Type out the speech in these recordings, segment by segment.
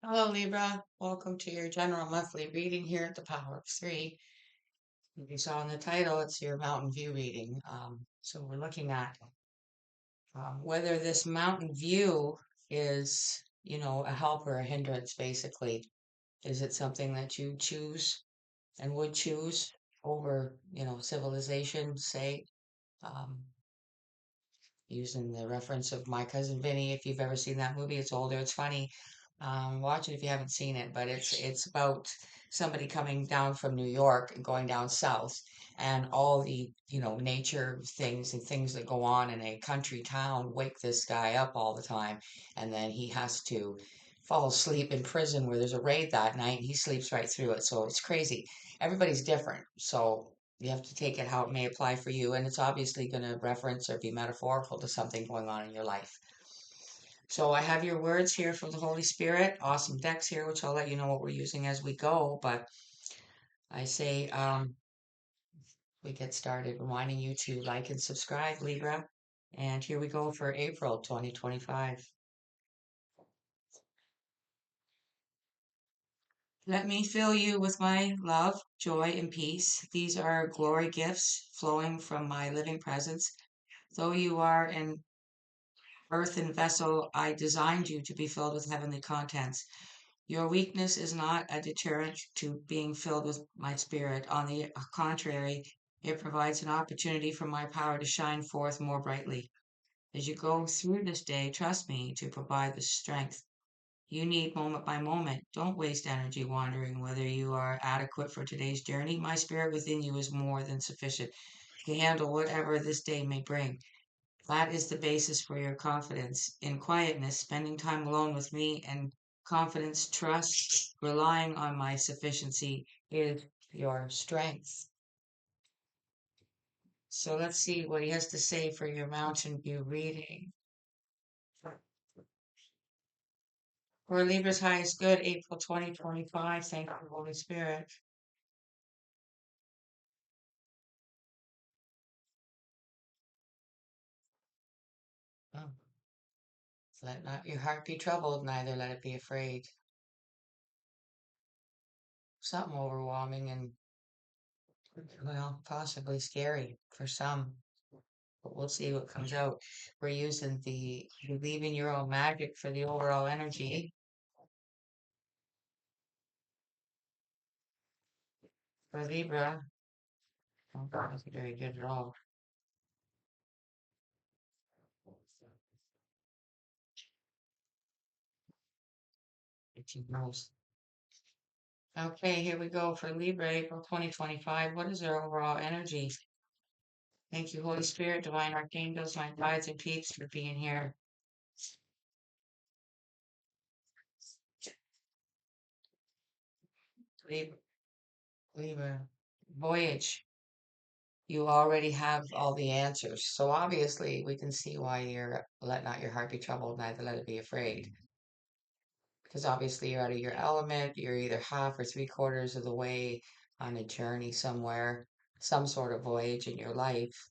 Hello, Libra. Welcome to your general monthly reading here at the Power of Three. If you saw in the title, it's your mountain view reading. So we're looking at whether this mountain view is, a help or a hindrance, basically. Is it something that you choose and would choose over, civilization, say? Um, Using the reference of My Cousin Vinny. If you've ever seen that movie, it's older, it's funny. Watch it if you haven't seen it, but it's about somebody coming down from New York and going down south, and all the nature things and things that go on in a country town wake this guy up all the time, and then he has to fall asleep in prison where there's a raid that night. And he sleeps right through it, so it's crazy. Everybody's different, so you have to take it how it may apply for you, and it's obviously going to reference or be metaphorical to something going on in your life. So I have your words here from the Holy Spirit. Awesome decks here, which I'll let you know what we're using as we go. But I say we get started, reminding you to like and subscribe, Libra. And here we go for April 2025. Let me fill you with my love, joy, and peace. These are glory gifts flowing from my living presence. Though you are an earthen vessel, I designed you to be filled with heavenly contents. Your weakness is not a deterrent to being filled with my spirit. On the contrary, it provides an opportunity for my power to shine forth more brightly. As you go through this day, trust me to provide the strength you need moment by moment. Don't waste energy wondering whether you are adequate for today's journey. My spirit within you is more than sufficient to handle whatever this day may bring. That is the basis for your confidence. In quietness, spending time alone with me, and confidence, trust, relying on my sufficiency is your strength. So let's see what he has to say for your Mountain View reading. For Libra's highest good, April 2025. Thank you, Holy Spirit. Oh, let not your heart be troubled, neither let it be afraid. Something overwhelming and, well, possibly scary for some. But we'll see what comes out. We're using the believe in your own magic for the overall energy for Libra. Oh, that's very good at all. 18 knows. Okay, here we go for Libra, April 2025. What is their overall energy? Thank you, Holy Spirit, Divine Archangels, my guides and peeps for being here. Libra, Libra. Voyage. You already have all the answers. So obviously we can see why you're let not your heart be troubled, neither let it be afraid. Because obviously you're out of your element. You're either half or three quarters of the way on a journey somewhere, some sort of voyage in your life.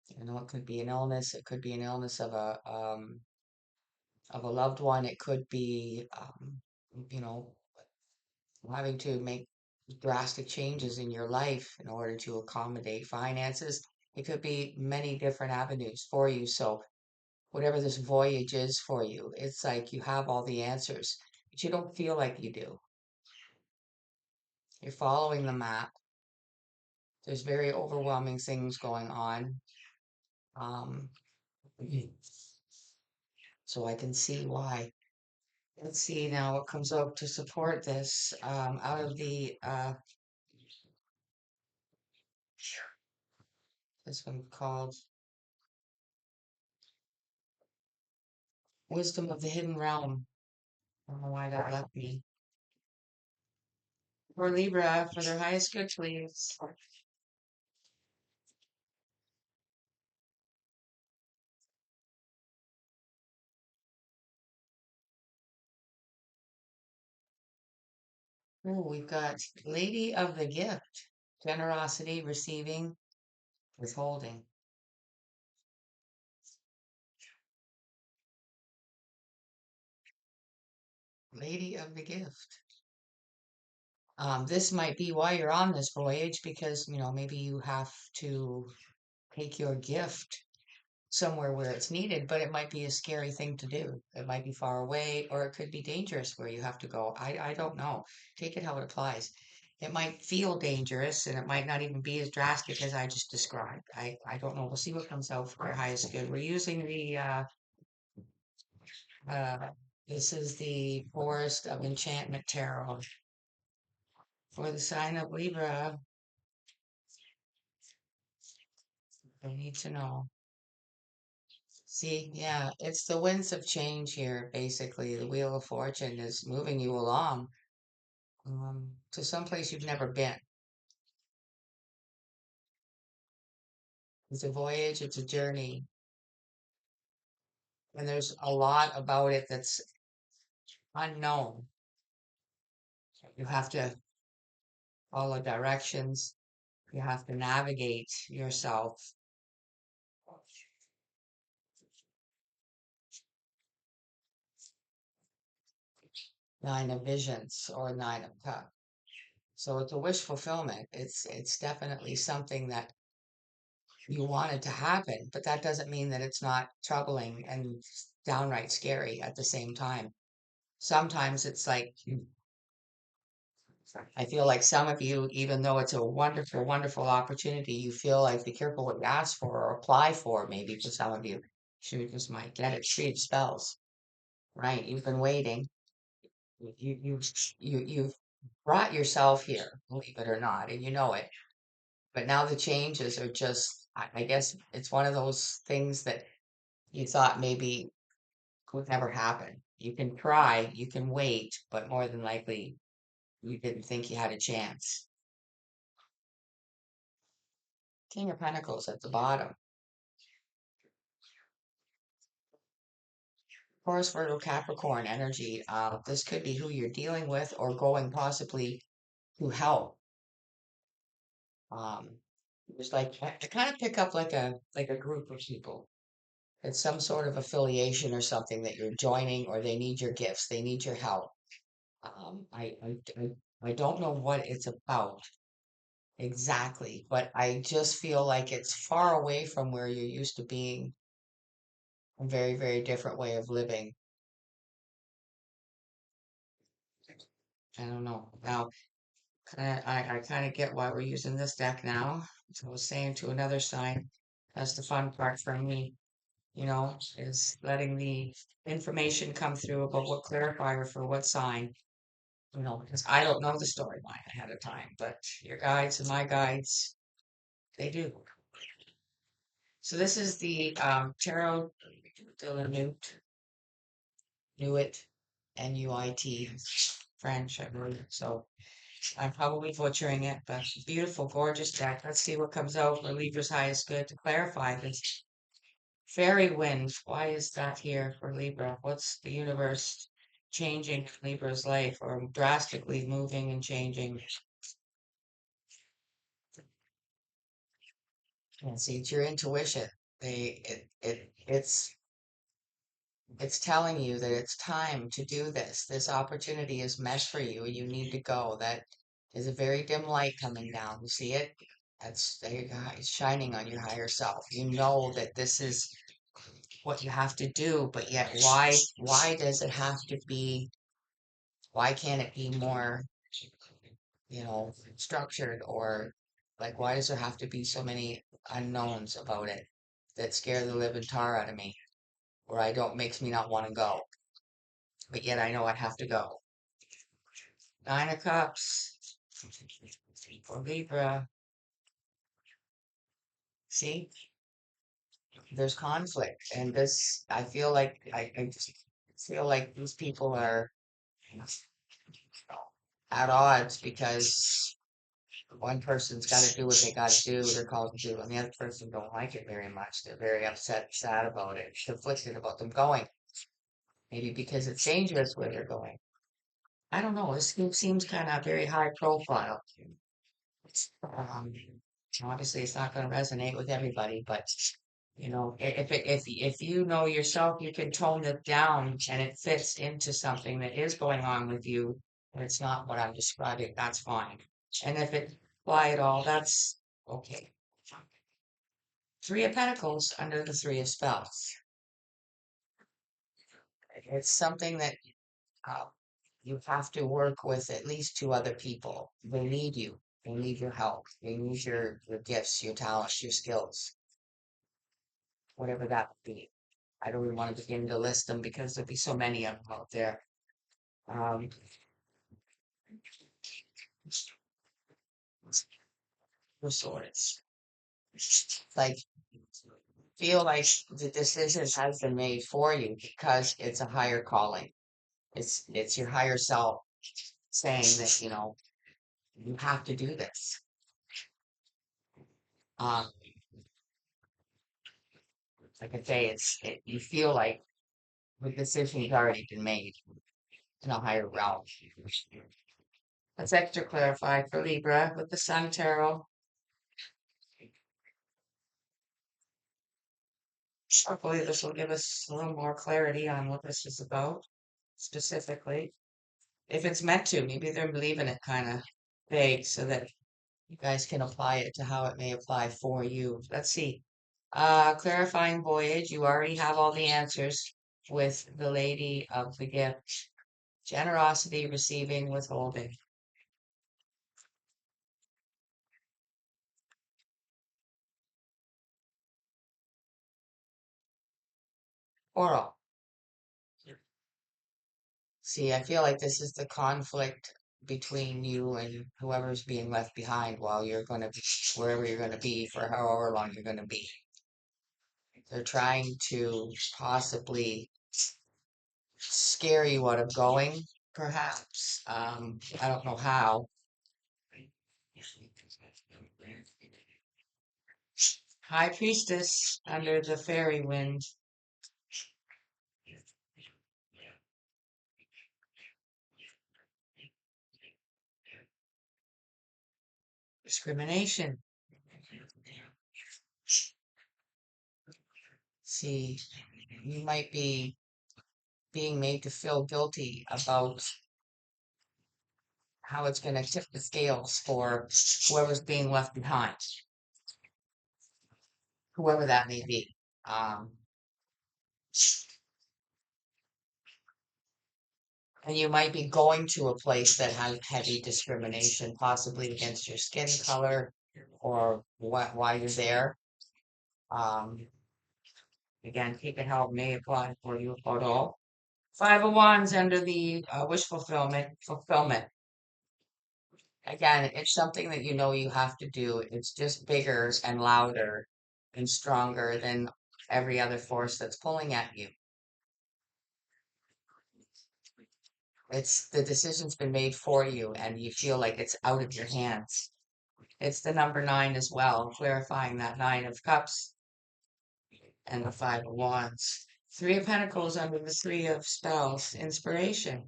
It could be an illness. It could be an illness of a loved one. It could be you know having to make drastic changes in your life in order to accommodate finances. It could be many different avenues for you. So whatever this voyage is for you, it's like you have all the answers, but you don't feel like you do. You're following the map. There's very overwhelming things going on. Um, so I can see why. Let's see now what comes out to support this. Out of the this one called Wisdom of the Hidden Realm. I don't know why that left me. For Libra, for their highest good, please. Oh, we've got Lady of the Gift. Generosity, receiving, withholding. Lady of the Gift. This might be why you're on this voyage because, maybe you have to take your gift somewhere where it's needed, but it might be a scary thing to do. It might be far away, or it could be dangerous where you have to go. I don't know. Take it how it applies. It might feel dangerous, and it might not even be as drastic as I just described. I don't know. We'll see what comes out for your highest good. We're using the uh, this is the Forest of Enchantment Tarot for the sign of Libra. I need to know. See, yeah, it's the winds of change here, basically. The Wheel of Fortune is moving you along to someplace you've never been. It's a voyage, it's a journey, and there's a lot about it that's unknown. You have to follow directions, you have to navigate yourself. Nine of Visions or Nine of Cups. So it's a wish fulfillment. It's definitely something that you want it to happen, but that doesn't mean that it's not troubling and downright scary at the same time. Sometimes it's like, I feel like some of you, even though it's a wonderful, wonderful opportunity, you feel like be careful what you ask for or apply for, maybe for some of you. You just might get it. Tree of Spells, right? You've been waiting. You've brought yourself here, believe it or not, and you know it. But now the changes are just, I guess it's one of those things that you thought maybe would never happen. You can try, you can wait, but more than likely you didn't think you had a chance. King of Pentacles at the bottom. Taurus, Virgo, Capricorn energy. This could be who you're dealing with or going possibly to help. Um, it's like I kind of pick up like a group of people. It's some sort of affiliation or something that you're joining, or they need your gifts, they need your help. I don't know what it's about exactly, but I just feel like it's far away from where you're used to being. A very, very different way of living. I don't know. Now, I kind of get why we're using this deck now. So I was saying to another sign, that's the fun part for me, is letting the information come through about what clarifier for what sign, because I don't know the storyline ahead of time, but your guides and my guides, they do. So this is the Tarot de la Nuit, Nuit, French, I believe. So I'm probably butchering it, but beautiful, gorgeous deck. Let's see what comes out for Libra's highest good to clarify this. Fairy wind. Why is that here for Libra? What's the universe changing in Libra's life or drastically moving and changing? And see, it's your intuition. It's telling you that it's time to do this. This opportunity is meant for you and you need to go. That is a very dim light coming down. You see it? There you go. It's shining on your higher self. You know that this is what you have to do, but yet why does it have to be, why can't it be more, structured or like why does there have to be so many unknowns about it that scare the living tar out of me? Or I don't makes me not want to go, but yet I know I have to go. Nine of Cups for Libra. See, there's conflict, and this I feel like I just feel like these people are at odds because one person's got to do what they got to do, they're called to do, and the other person don't like it very much. They're very upset, sad about it, conflicted about them going. Maybe because it's dangerous where they're going. I don't know. This seems kind of very high profile. Um, Obviously, it's not going to resonate with everybody, but If you know yourself, you can tone it down and it fits into something that is going on with you, and it's not what I'm describing, that's fine. And if it apply at all, that's okay. Three of Pentacles under the Three of Spells. It's something that uh, you have to work with at least two other people. They need you. They need your help. They need your gifts, your talents, your skills, whatever that would be. I don't even want to begin to list them because there'll be so many of them out there. Um, the swords. Like, feel like the decision has been made for you because it's a higher calling. It's your higher self saying that, you have to do this. Um, like I say, you feel like the decision's already been made in a higher realm. That's extra clarified for Libra with the Sun Tarot. Hopefully, this will give us a little more clarity on what this is about specifically. If it's meant to, maybe they're leaving it kind of vague so that you guys can apply it to how it may apply for you. Let's see. Clarifying voyage. You already have all the answers with the Lady of the Gift. Generosity, receiving, withholding. Oral. See, I feel like this is the conflict between you and whoever's being left behind while you're going to be wherever you're going to be for however long you're going to be. They're trying to possibly scare you out of going, perhaps. I don't know how. High Priestess under the fairy wind. Discrimination. See, you might be being made to feel guilty about how it's going to tip the scales for whoever's being left behind, whoever that may be. Um, and you might be going to a place that has heavy discrimination, possibly against your skin color or why you're there. Um, again, taking how it may apply for you at all. Five of Wands under the wish fulfillment. Fulfillment. Again, it's something that you know you have to do. It's just bigger and louder and stronger than every other force that's pulling at you. It's the decision's been made for you and you feel like it's out of your hands. It's the number nine as well, clarifying that Nine of Cups and the Five of Wands. Three of Pentacles under the Three of Spells, inspiration.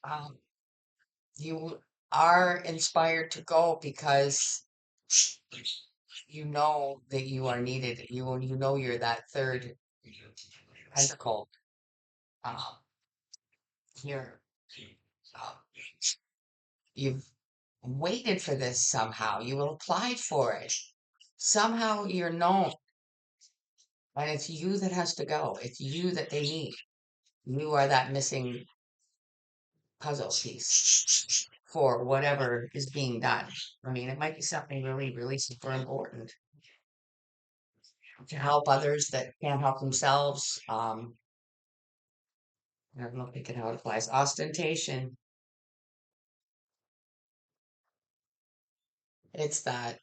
Um, you are inspired to go because you know that you are needed. You know you're that third pentacle. Um, you're um, you've waited for this somehow. You applied for it. Somehow you're known, and it's you that has to go. It's you that they need. You are that missing puzzle piece for whatever is being done. I mean, it might be something really, really super important to help others that can't help themselves. I don't know if it how it applies. Ostentation. It's that,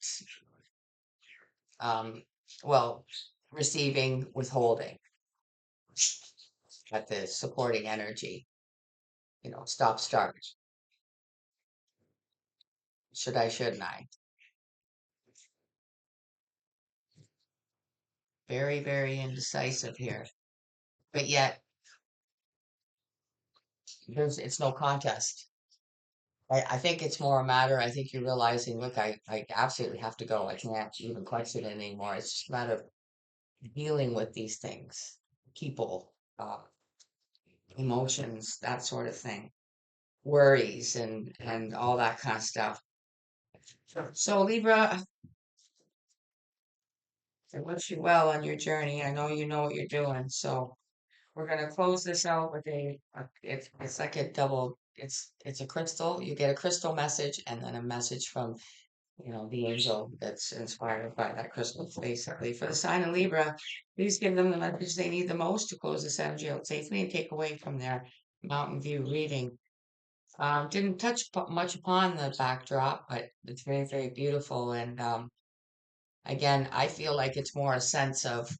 um, well, receiving, withholding at the supporting energy. Stop, start. Should I, shouldn't I? Very, very indecisive here. But yet, it's no contest. I think it's more a matter, I think you're realizing, look, I absolutely have to go. I can't even question it anymore. It's just a matter of dealing with these things, people, emotions, that sort of thing, worries and all that kind of stuff. So Libra, I wish you well on your journey. I know you know what you're doing. So we're gonna close this out with it's like a double. It's a crystal. You get a crystal message and then a message from the angel that's inspired by that crystal. Basically, for the sign of Libra, please give them the message they need the most to close this energy out safely and take away from their mountain view reading. Didn't touch much upon the backdrop, but it's very, very beautiful. And again, I feel like it's more a sense of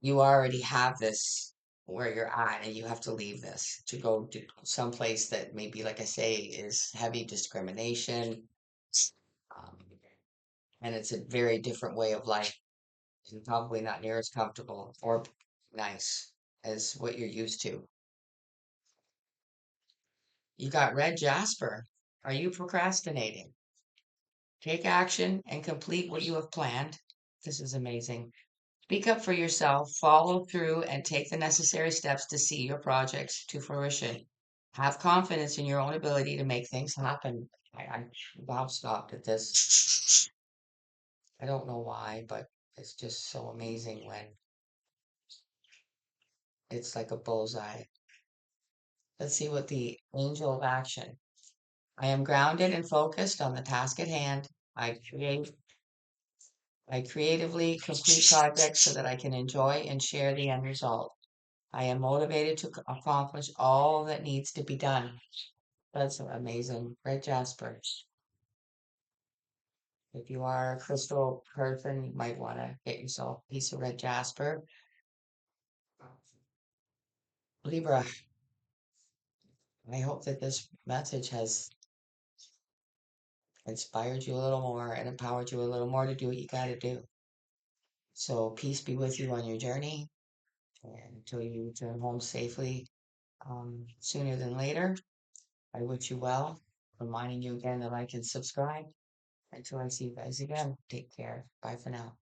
you already have this where you're at, and you have to leave this to go to someplace that maybe, like I say, is heavy discrimination. Um, and it's a very different way of life, and probably not near as comfortable or nice as what you're used to. You got red jasper. Are you procrastinating? Take action and complete what you have planned. This is amazing. Speak up for yourself, follow through, and take the necessary steps to see your projects to fruition. Have confidence in your own ability to make things happen. I'm wow stopped at this. I don't know why, but it's just so amazing when it's like a bullseye. Let's see what the angel of action. I am grounded and focused on the task at hand. I creatively complete projects so that I can enjoy and share the end result. I am motivated to accomplish all that needs to be done. That's amazing. Red Jasper. If you are a crystal person, you might want to get yourself a piece of red jasper. Libra, I hope that this message has inspired you a little more and empowered you a little more to do what you got to do. So peace be with you on your journey, and until you return home safely, sooner than later. I wish you well. Reminding you again that like and subscribe. Until I see you guys again, take care. Bye for now.